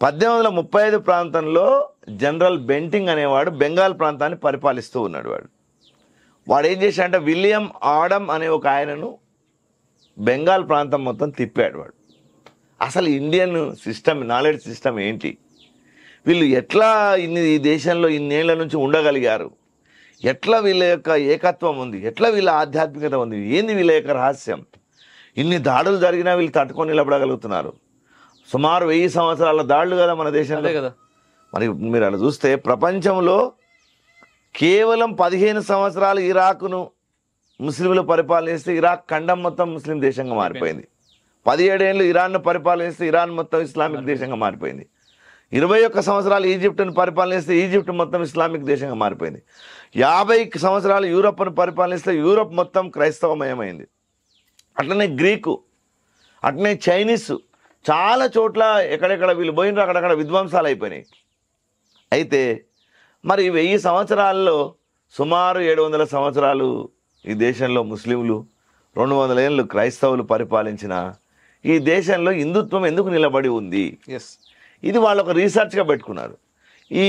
1835 ప్రాంతంలో general Bentinck అనేవాడు బెంగాల్ ప్రాంతాన్ని పరిపాలిస్తూ ఉన్నాడు. వాడు ఏం చేశాడంటే విలియం ఆడమ్ అనే ఒక ఆయనను బెంగాల్ ప్రాంతం మొత్తం తిప్పాడు. అసలు ఇండియన్ సిస్టమ్, నాలెడ్జ్ సిస్టమ్ ఏంటి, వీళ్ళు ఎట్లా ఈ దేశంలో ఇన్నేళ్ల నుంచి ఉండగలిగారు, ఎట్లా వీళ్ళ యొక్క ఏకత్వం ఉంది, ఎట్లా వీళ్ళ ఆధ్యాత్మికత ఉంది, ఏంది వీళ్ళ యొక్క రహస్యం, ఇన్ని దాడులు జరిగినా వీళ్ళు తట్టుకొని నిలబడగలుగుతున్నారు. సుమారు 1000 సంవత్సరాల దాడులు కదా మన దేశంలో కదా. మరి మీరు అలా చూస్తే ప్రపంచంలో కేవలం 15 సంవత్సరాలు ఇరాక్ను ముస్లింలు పరిపాలనిస్తే ఇరాక్ ఖండం మొత్తం ముస్లిం దేశంగా మారిపోయింది. 17 ఏళ్ళు ఇరాన్ను పరిపాలనిస్తే ఇరాన్ మొత్తం ఇస్లామిక్ దేశంగా మారిపోయింది. 21 సంవత్సరాలు ఈజిప్ట్ను పరిపాలనిస్తే ఈజిప్ట్ మొత్తం ఇస్లామిక్ దేశంగా మారిపోయింది. 50 సంవత్సరాలు యూరప్ను పరిపాలనిస్తే యూరప్ మొత్తం క్రైస్తవమయమైంది. అట్లనే గ్రీకు, అట్లనే చైనీసు, చాలా చోట్ల ఎక్కడెక్కడ వీళ్ళు పోయినరు అక్కడక్కడ విధ్వంసాలు అయిపోయినాయి. అయితే మరి 1000 సంవత్సరాల్లో సుమారు 700 సంవత్సరాలు ఈ దేశంలో ముస్లింలు, 200 ఏళ్ళు క్రైస్తవులు పరిపాలించిన ఈ దేశంలో హిందుత్వం ఎందుకు నిలబడి ఉంది? ఇది వాళ్ళు ఒక రీసెర్చ్గా పెట్టుకున్నారు. ఈ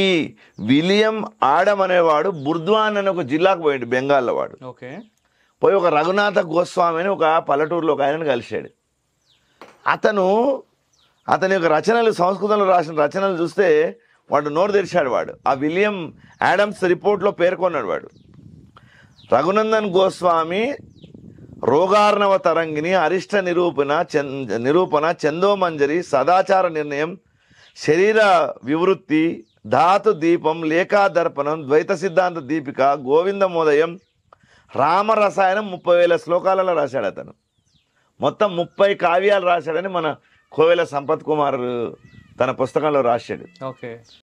విలియం ఆడమ్ అనేవాడు బుర్ద్వాన్ అనే ఒక జిల్లాకు పోయాడు బెంగాల్లో. వాడు పోయి ఒక రఘునాథ గోస్వామి అని ఒక పల్లెటూరులో ఒక ఆయనను కలిశాడు. అతని యొక్క రచనలు, సంస్కృతంలో రాసిన రచనలు చూస్తే వాడు నోరు తెరిచాడు. ఆ విలియం ఆడమ్స్ రిపోర్ట్లో పేర్కొన్నాడు. రఘునందన్ గోస్వామి రోగార్ణవ తరంగిణి, అరిష్ట నిరూపణ, చందోమంజరి, సదాచార నిర్ణయం, శరీర వివృత్తి, ధాతు దీపం, లేఖాదర్పణం, ద్వైత సిద్ధాంత దీపిక, గోవిందమోదయం, రామరసాయనం 30,000 శ్లోకాలలో రాశాడు. అతను మొత్తం 30 కావ్యాలు రాశాడని మన కోవెల సంపత్ కుమార్ తన పుస్తకంలో రాశాడు.